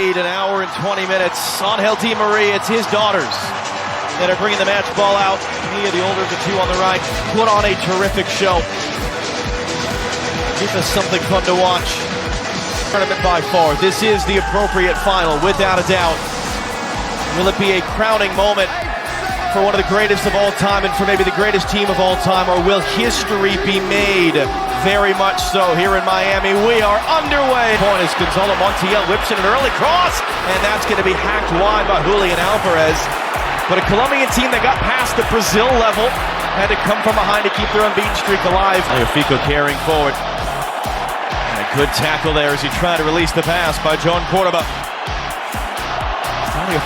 An hour and 20 minutes. Angel Di Maria, it's his daughters that are bringing the match ball out. Mia, the older of the two on the right, put on a terrific show. Give us something fun to watch. Tournament by far. This is the appropriate final, without a doubt. Will it be a crowning moment for one of the greatest of all time and for maybe the greatest team of all time, or will history be made? Very much so. Here in Miami, we are underway. Point is Gonzalo Montiel whips in an early cross, and that's going to be hacked wide by Julian Alvarez. But a Colombian team that got past the Brazil level had to come from behind to keep their unbeaten streak alive. Fico carrying forward. And a good tackle there as he tried to release the pass by John Cordoba.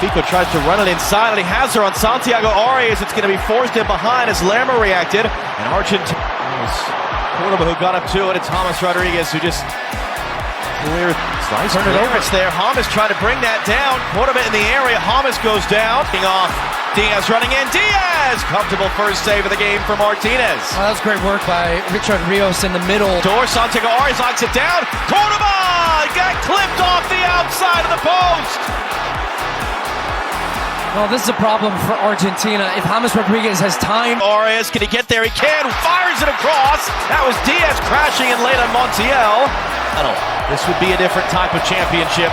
Fico tries to run it inside, and he has her on Santiago Arias. It's going to be forced in behind as Lerma reacted. And Argentina, Cordoba who got up to it. It's James Rodriguez who just cleared. Turn it over. It's there. James trying to bring that down. Cordoba in the area. James goes down. Off. Diaz running in. Diaz! Comfortable first save of the game for Martinez. Oh, that was great work by Richard Rios in the middle. Santiago Arias knocks it down. Cordoba got clipped off the outside of the post. Well, this is a problem for Argentina. If James Rodriguez has time. Arias, can he get there? He can. Fires it across. That was Diaz crashing in late on Montiel. This would be a different type of championship.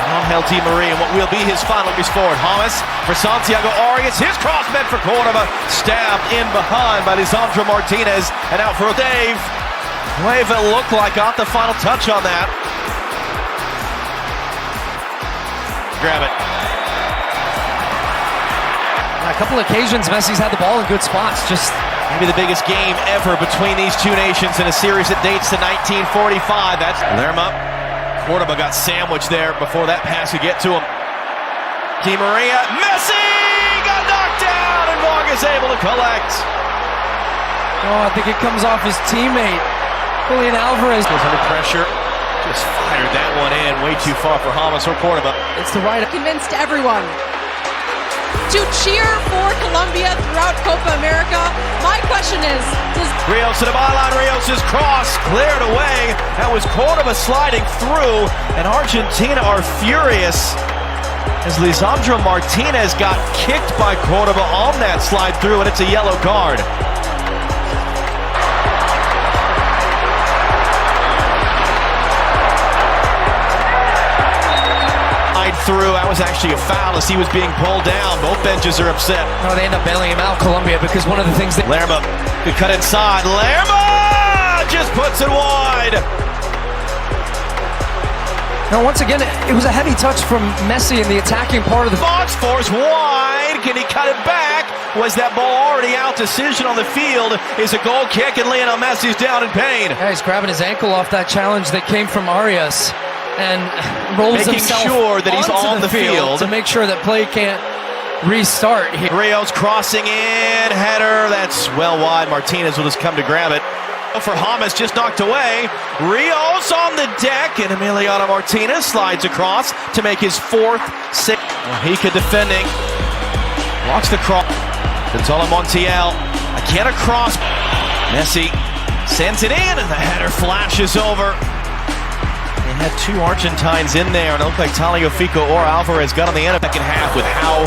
Angel Di Maria, and what will be his final is forward. James for Santiago Arias. His cross meant for Cordoba. Stabbed in behind by Lisandro Martinez. And out for a Dave. Wave it looked like got the final touch on that. Grab it. On a couple occasions, Messi's had the ball in good spots. Just maybe the biggest game ever between these two nations in a series that dates to 1945. That's Lerma. Cordoba got sandwiched there before that pass could get to him. Di Maria. Messi got knocked down, and Vargas able to collect. Oh, I think it comes off his teammate, Julian Alvarez. Goes under pressure. Just fired that one in way too far for James or Cordoba. It's the right. Convinced everyone to cheer for Colombia throughout Copa America. My question is, does Rios to the byline, Rios' cross cleared away. That was Cordoba sliding through, and Argentina are furious as Lisandro Martinez got kicked by Cordoba on that slide through, and it's a yellow card. Through, that was actually a foul as he was being pulled down. Both benches are upset. Oh, they end up bailing him out, Colombia, because one of the things that Lerma could cut inside. Lerma just puts it wide. Now, once again, it was a heavy touch from Messi in the attacking part of the box. Force wide. Can he cut it back? Was that ball already out? Decision on the field is a goal kick, and Lionel Messi's down in pain. Yeah, he's grabbing his ankle off that challenge that came from Arias. And rolls making himself sure that he's on the field to make sure that play can't restart here. Rios crossing in, header, that's well wide. Martinez will just come to grab it. For James, just knocked away. Rios on the deck, and Emiliano Martinez slides across to make his fourth save. Mojica defending, blocks the cross. Gonzalo Montiel, again across. Messi sends it in, and the header flashes over. They had two Argentines in there, and it looked like Fico or Alvarez got on the end of the second half with how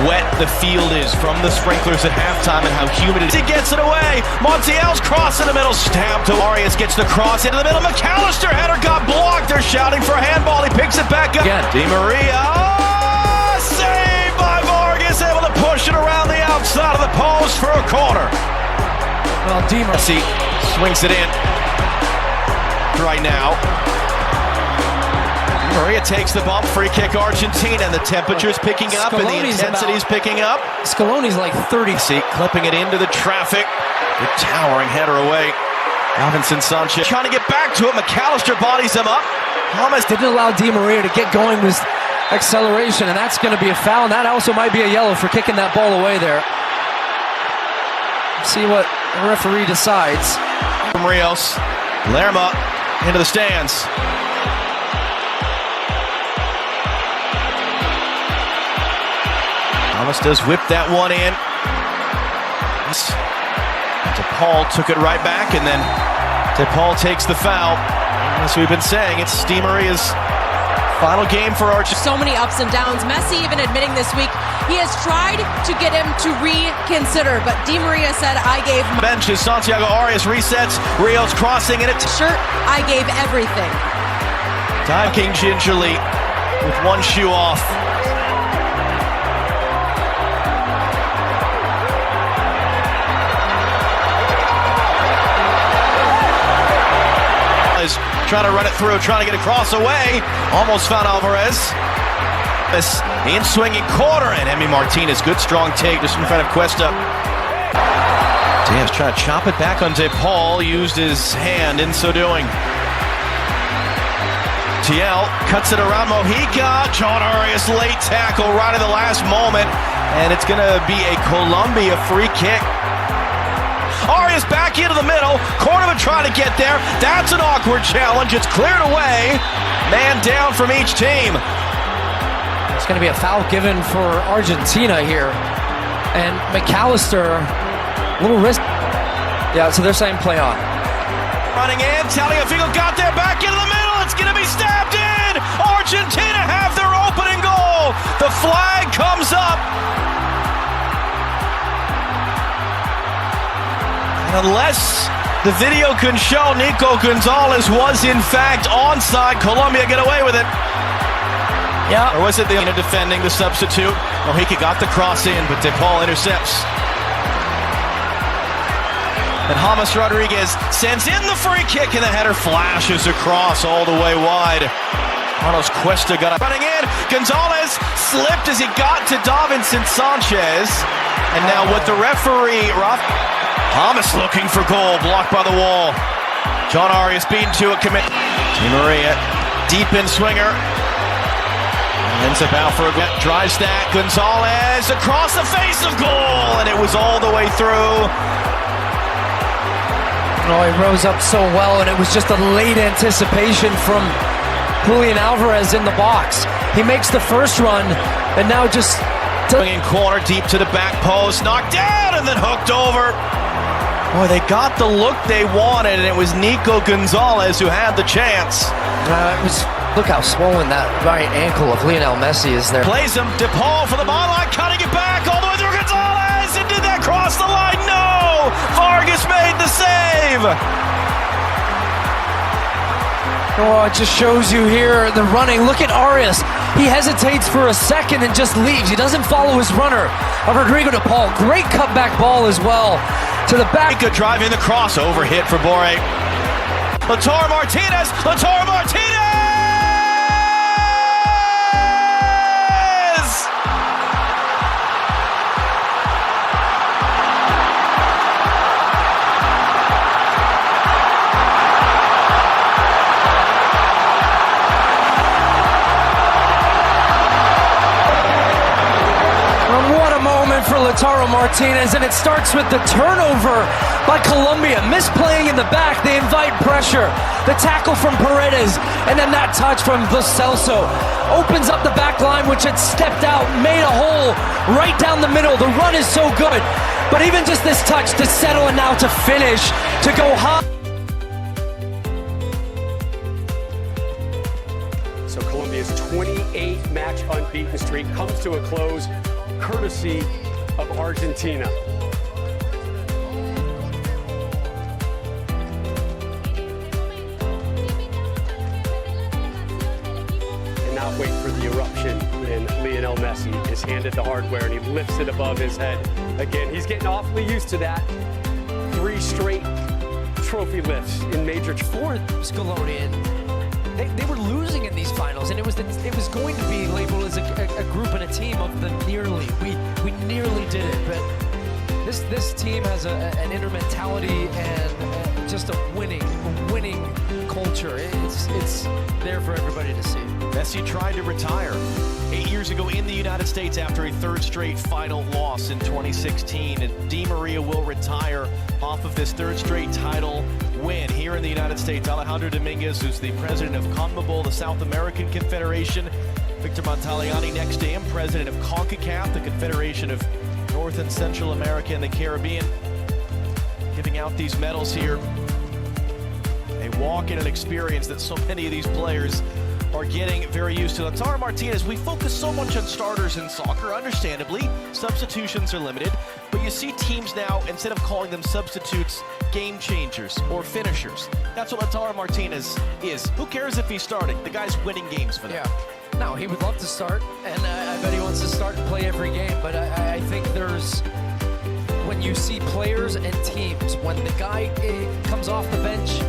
wet the field is from the sprinklers at halftime and how humid it is. He gets it away. Montiel's cross in the middle, stabbed to Arias, gets the cross into the middle. McAllister header got blocked. They're shouting for a handball. He picks it back up. Again. Di Maria, saved by Vargas, able to push it around the outside of the post for a corner. Well, Di Maria swings it in right now. Maria takes the bump, free kick Argentina, and the temperature's picking up and the intensity's picking up. Scaloni's like 30. See, clipping it into the traffic. Good towering header away. Robinson Sanchez trying to get back to it. McAllister bodies him up. James didn't allow Di Maria to get going with acceleration, and that's going to be a foul, and that also might be a yellow for kicking that ball away there. See what the referee decides. From Rios, Lerma into the stands. Thomas does whip that one in. DePaul took it right back, and then DePaul takes the foul. As we've been saying, it's Di Maria's Final game for Argentina. So many ups and downs. Messi even admitting this week he has tried to get him to reconsider, but Di Maria said, I gave my Benches, Santiago Arias resets, Rios crossing in it. shirt, I gave everything. Diving gingerly with one shoe off. Is trying to run it through, trying to get across away. Almost found Alvarez. This in swinging corner, and Emi Martinez, good strong take just in front of Cuesta. Diaz trying to chop it back on De Paul, used his hand in so doing. TL cuts it around Mojica. John Arias late tackle right at the last moment, and it's going to be a Colombia free kick. Arias back into the middle. Cordoba trying to get there. That's an awkward challenge. It's cleared away. Man down from each team. It's going to be a foul given for Argentina here. And McAllister, a little risk. Yeah, so they're saying play on. Running in. Taliafico got there. Back into the middle. It's going to be stabbed in. Argentina have their opening goal. The flag comes up. Unless the video can show Nico Gonzalez was in fact onside, Colombia get away with it. Yeah. Or was it the defending the substitute? Mojica got the cross in, but De Paul intercepts. And James Rodriguez sends in the free kick, and the header flashes across all the way wide. Carlos Cuesta got up. Running in. Gonzalez slipped as he got to Davinson Sanchez. And now with the referee, Thomas looking for goal, blocked by the wall. John Arias beaten to a commit. Di Maria, deep in swinger. Ends up out for a drive stack. Gonzalez across the face of goal, and it was all the way through. Oh, he rose up so well, and it was just a late anticipation from Julian Alvarez in the box. He makes the first run, and now just in corner deep to the back post, knocked down and then hooked over. Boy, they got the look they wanted, and it was Nico Gonzalez who had the chance. Look how swollen that right ankle of Lionel Messi is there. Plays him, De Paul for the byline, cutting it back all the way through Gonzalez, and did that cross the line? No! Vargas made the save! Oh, it just shows you here the running. Look at Arias. He hesitates for a second and just leaves. He doesn't follow his runner. Rodrigo De Paul, great cutback ball as well. To the back. Good driving the crossover hit for Borre. Lautaro Martinez! Lautaro Martinez! For Lautaro Martinez, and it starts with the turnover by Colombia. Misplaying in the back, they invite pressure. The tackle from Paredes, and then that touch from Lo Celso opens up the back line, which had stepped out, made a hole right down the middle. The run is so good, but even just this touch to settle and now to finish, to go high. So Colombia's 28-match unbeaten streak comes to a close, courtesy of Argentina. And now wait for the eruption when Lionel Messi is handed the hardware and he lifts it above his head. Again, he's getting awfully used to that. 3 straight trophy lifts in major. For Scaloni, they were losing in these finals, and it was going to be labeled as a group and a team of the nearly. We nearly did it, but this team has an inner mentality and just a winning culture. It's there for everybody to see. Messi tried to retire 8 years ago in the United States after a 3rd straight final loss in 2016, and Di Maria will retire off of this 3rd straight title win here in the United States. Alejandro Dominguez, who's the president of CONMEBOL, the South American Confederation. Victor Montaliani next to him, president of CONCACAF, the Confederation of North and Central America and the Caribbean, giving out these medals here. A walk and an experience that so many of these players are getting very used to. Lautaro Martinez, we focus so much on starters in soccer, understandably. Substitutions are limited, but you see teams now, instead of calling them substitutes, game changers or finishers. That's what Lautaro Martinez is. Who cares if he's starting? The guy's winning games for them. Yeah. No, he would love to start, and I bet he wants to start and play every game, but I think there's, when you see players and teams, when the guy comes off the bench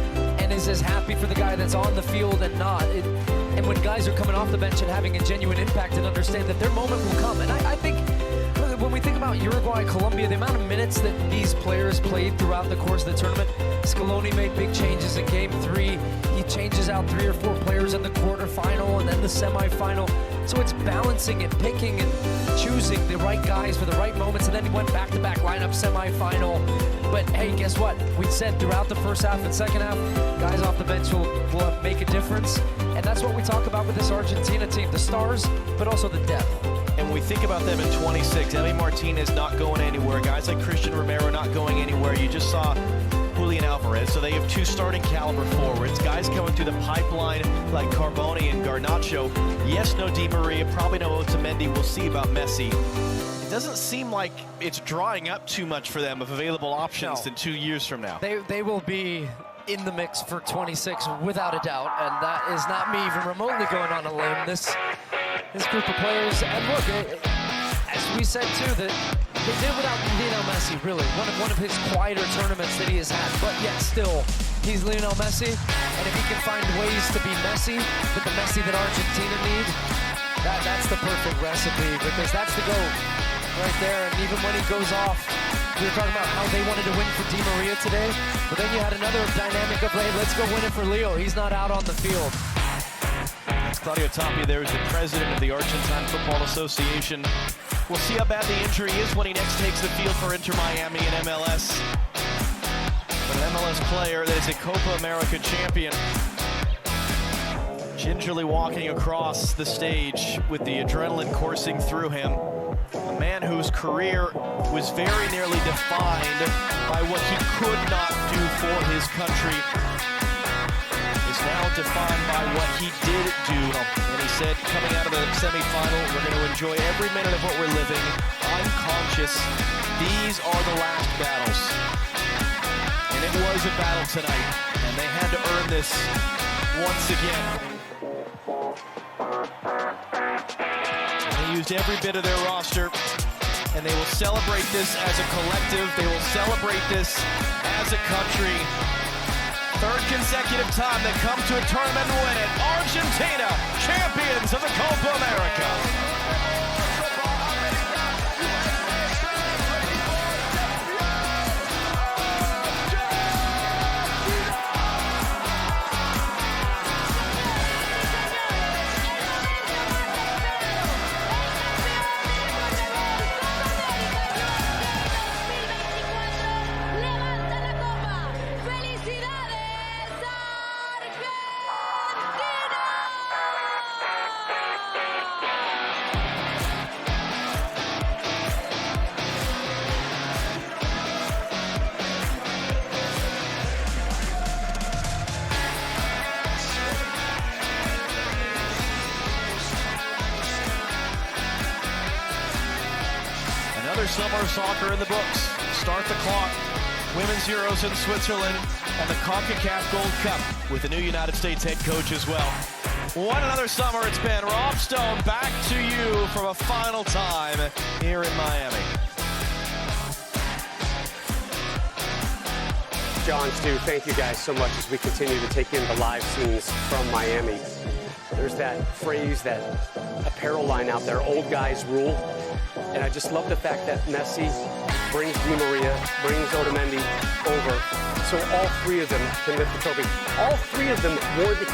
and is as happy for the guy that's on the field and not, and when guys are coming off the bench and having a genuine impact and understand that their moment will come. And I think when we think about Uruguay, Colombia, the amount of minutes that these players played throughout the course of the tournament, Scaloni made big changes in Game 3. He changes out 3 or 4 players in the quarterfinal and then the semifinal. So it's balancing and picking and choosing the right guys for the right moments, and then he went back-to-back lineup semifinal. But hey, guess what? We said throughout the first half and second half, guys off the bench will make a difference. And that's what we talk about with this Argentina team, the stars, but also the depth. And when we think about them in 26, Emi Martinez not going anywhere, guys like Christian Romero not going anywhere. You just saw Julian Alvarez, so they have 2 starting caliber forwards, guys coming through the pipeline like Carboni and Garnacho. Yes, no Di Maria, probably no Otamendi. We'll see about Messi. It doesn't seem like it's drying up too much for them of available options in 2 years from now. They will be in the mix for 26 without a doubt, and that is not me even remotely going on a limb. This group of players, and look, as we said too, that they did without Lionel Messi, really. One of his quieter tournaments that he has had, but yet still, he's Lionel Messi, and if he can find ways to be Messi, but the Messi that Argentina need, that's the perfect recipe, because that's the GOAT right there. And even when he goes off, we were talking about how they wanted to win for Di Maria today, but then you had another dynamic of, hey, let's go win it for Leo. He's not out on the field. Claudio Tapia there is the president of the Argentine Football Association. We'll see how bad the injury is when he next takes the field for Inter Miami and MLS. But an MLS player that is a Copa America champion, gingerly walking across the stage with the adrenaline coursing through him. A man whose career was very nearly defined by what he could not do for his country is now defined by what he did do. And he said, coming out of the semifinal, we're going to enjoy every minute of what we're living. I'm conscious. These are the last battles. And it was a battle tonight, and they had to earn this once again. They used every bit of their roster, and they will celebrate this as a collective. They will celebrate this as a country. Third consecutive time they come to a tournament and win it. Argentina, champions of the Copa America. Another summer of soccer in the books. Start the clock. Women's Euros in Switzerland and the CONCACAF Gold Cup with the new United States head coach as well. What another summer it's been. Rob Stone, back to you for a final time here in Miami. John, Stu, thank you guys so much as we continue to take in the live scenes from Miami. There's that phrase, that apparel line out there, old guys rule. And I just love the fact that Messi brings Di Maria, brings Otamendi over, so all 3 of them can lift the trophy. All 3 of them wore the